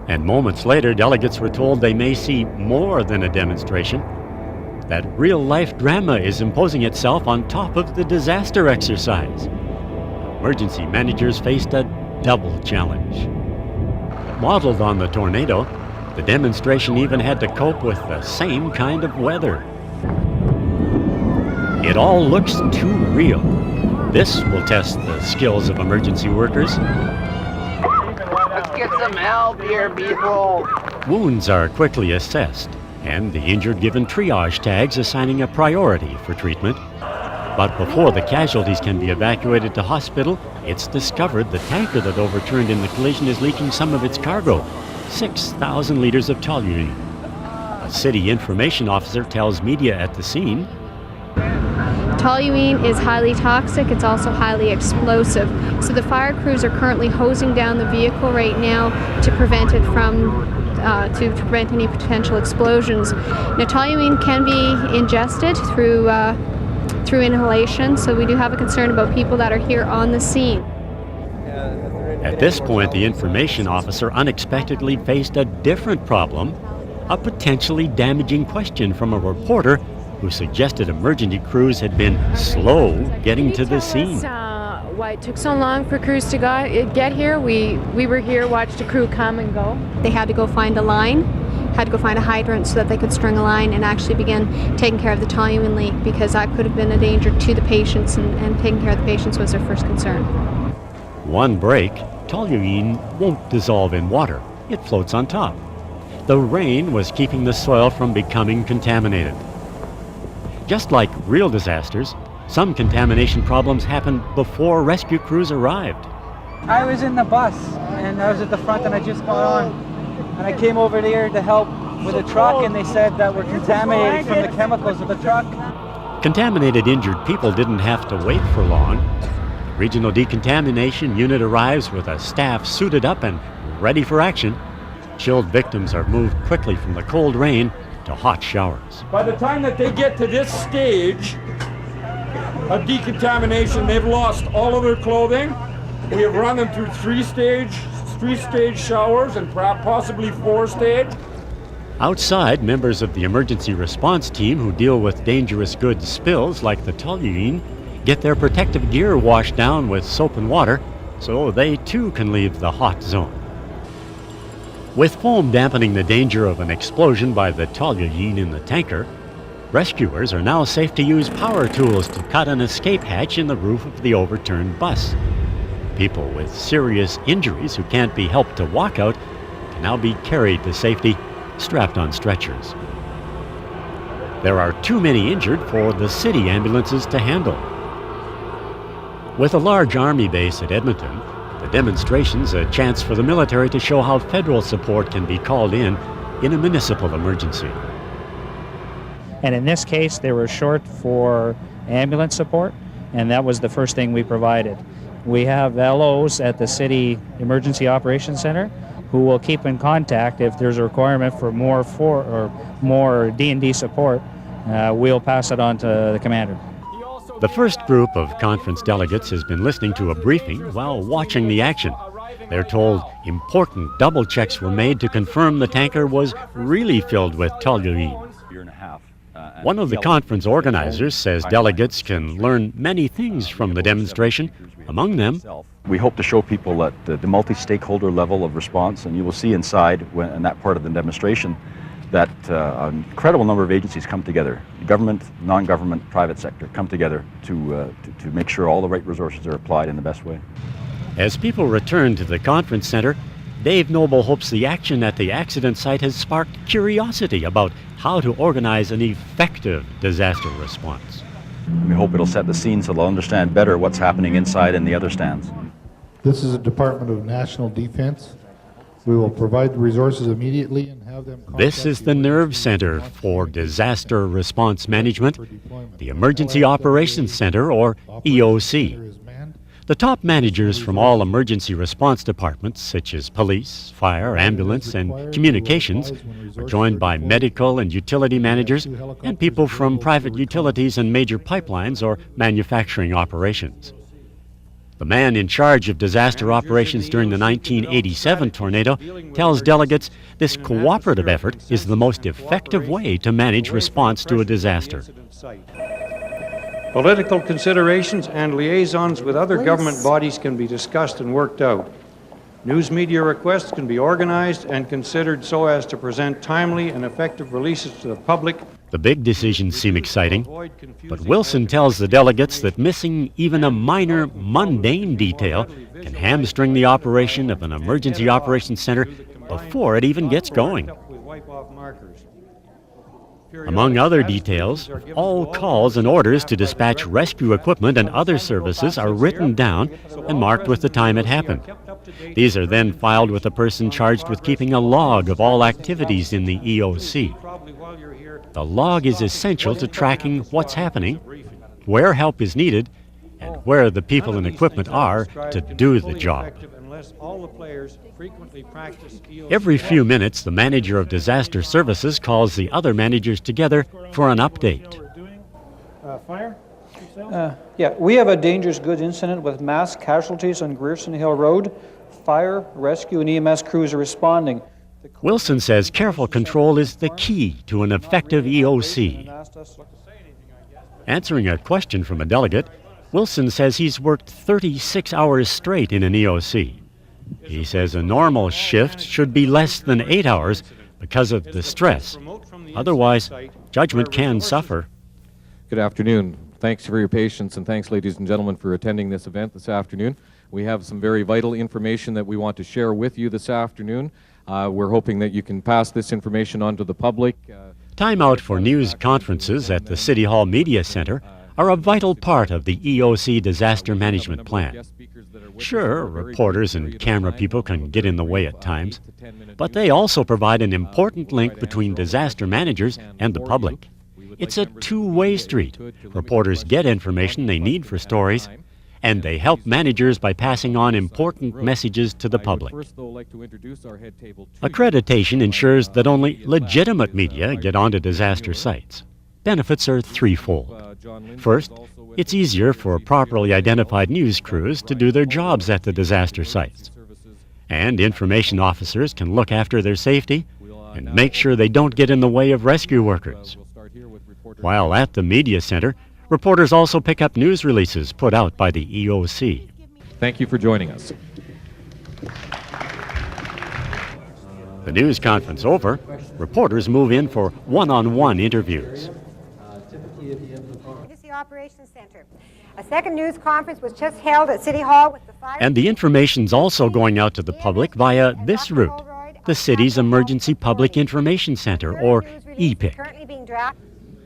And moments later, delegates were told they may see more than a demonstration. That real-life drama is imposing itself on top of the disaster exercise. Emergency managers faced a double challenge. Modeled on the tornado, the demonstration even had to cope with the same kind of weather. It all looks too real. This will test the skills of emergency workers. Let's get some help here, people. Wounds are quickly assessed, and the injured given triage tags assigning a priority for treatment. But before the casualties can be evacuated to hospital, it's discovered the tanker that overturned in the collision is leaking some of its cargo, 6,000 liters of toluene. A city information officer tells media at the scene, Toluene is highly toxic. It's also highly explosive. So the fire crews are currently hosing down the vehicle right now to prevent it from to prevent any potential explosions. Now, toluene can be ingested through inhalation, so we do have a concern about people that are here on the scene. At this point, the information officer unexpectedly faced a different problem, a potentially damaging question from a reporter who suggested emergency crews had been slow getting to the scene. Why it took so long for crews to get here? We were here, watched a crew come and go. They had to go find a line, had to go find a hydrant so that they could string a line and actually begin taking care of the toluene leak, because that could have been a danger to the patients, and taking care of the patients was their first concern. One break, toluene won't dissolve in water. It floats on top. The rain was keeping the soil from becoming contaminated. Just like real disasters, some contamination problems happened before rescue crews arrived. I was in the bus, and I was at the front, and I just got on. And I came over there to help with a truck, and they said that we're contaminated from the chemicals of the truck. Contaminated injured people didn't have to wait for long. The Regional Decontamination Unit arrives with a staff suited up and ready for action. Chilled victims are moved quickly from the cold rain to hot showers. By the time that they get to this stage of decontamination, they've lost all of their clothing. We have run them through three-stage showers and possibly 4-stage. Outside, members of the emergency response team who deal with dangerous goods spills like the toluene get their protective gear washed down with soap and water so they too can leave the hot zone. With foam dampening the danger of an explosion by the toluene in the tanker, rescuers are now safe to use power tools to cut an escape hatch in the roof of the overturned bus. People with serious injuries who can't be helped to walk out can now be carried to safety, strapped on stretchers. There are too many injured for the city ambulances to handle. With a large army base at Edmonton, the demonstration's a chance for the military to show how federal support can be called in a municipal emergency. And in this case, they were short for ambulance support, and that was the first thing we provided. We have LOs at the City Emergency Operations Center who will keep in contact if there's a requirement for more D&D support. We'll pass it on to the commander. The first group of conference delegates has been listening to a briefing while watching the action. They're told important double checks were made to confirm the tanker was really filled with toluene. One of the conference organizers says delegates can learn many things from the demonstration. Among them, we hope to show people at the multi-stakeholder level of response, and you will see inside in that part of the demonstration that an incredible number of agencies come together, government, non-government, private sector, come together to make sure all the right resources are applied in the best way. As people return to the conference center, Dave Noble hopes the action at the accident site has sparked curiosity about how to organize an effective disaster response. We hope it'll set the scene so they'll understand better what's happening inside in the other stands. This is a Department of National Defense. We will provide the resources immediately and have them... This is the Nerve Center for Disaster Response Management, the Emergency Operations Center, or EOC. The top managers from all emergency response departments, such as police, fire, ambulance, and communications, are joined by medical and utility managers and people from private utilities and major pipelines or manufacturing operations. The man in charge of disaster operations during the 1987 tornado tells delegates this cooperative effort is the most effective way to manage response to a disaster. Political considerations and liaisons with other government bodies can be discussed and worked out. News media requests can be organized and considered so as to present timely and effective releases to the public. The big decisions seem exciting, but Wilson tells the delegates that missing even a minor, mundane detail can hamstring the operation of an emergency operations center before it even gets going. Among other details, all calls and orders to dispatch rescue equipment and other services are written down and marked with the time it happened. These are then filed with the person charged with keeping a log of all activities in the EOC. The log is essential to tracking what's happening, where help is needed, and where the people and equipment are to do the job. Every few minutes, the manager of disaster services calls the other managers together for an update. Yeah, we have a dangerous goods incident with mass casualties on Grierson Hill Road. Fire, rescue, and EMS crews are responding. Wilson says careful control is the key to an effective EOC. Answering a question from a delegate, Wilson says he's worked 36 hours straight in an EOC. He says a normal shift should be less than 8 hours because of the stress. Otherwise, judgment can suffer. Good afternoon. Thanks for your patience, and thanks, ladies and gentlemen, for attending this event this afternoon. We have some very vital information that we want to share with you this afternoon. We're hoping that you can pass this information on to the public. Time out for news conferences at the City Hall Media Center are a vital part of the EOC disaster management plan. Sure, reporters and camera people can get in the way at times, but they also provide an important link between disaster managers and the public. It's a two-way street. Reporters get information they need for stories, and they help managers by passing on important messages to the public. Accreditation ensures that only legitimate media get onto disaster sites. Benefits are threefold. First, it's easier for properly identified news crews to do their jobs at the disaster sites. And information officers can look after their safety and make sure they don't get in the way of rescue workers. While at the media center, reporters also pick up news releases put out by the EOC. Thank you for joining us. The news conference over, reporters move in for one-on-one interviews. Emergency Operations Center. A second news conference was just held at City Hall with the fire. And the information's also going out to the public via this route, the city's Emergency Public Information Center, or EPIC.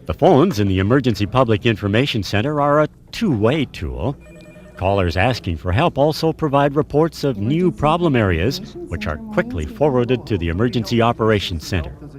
The phones in the Emergency Public Information Center are a two-way tool. Callers asking for help also provide reports of new problem areas, which are quickly forwarded to the Emergency Operations Center.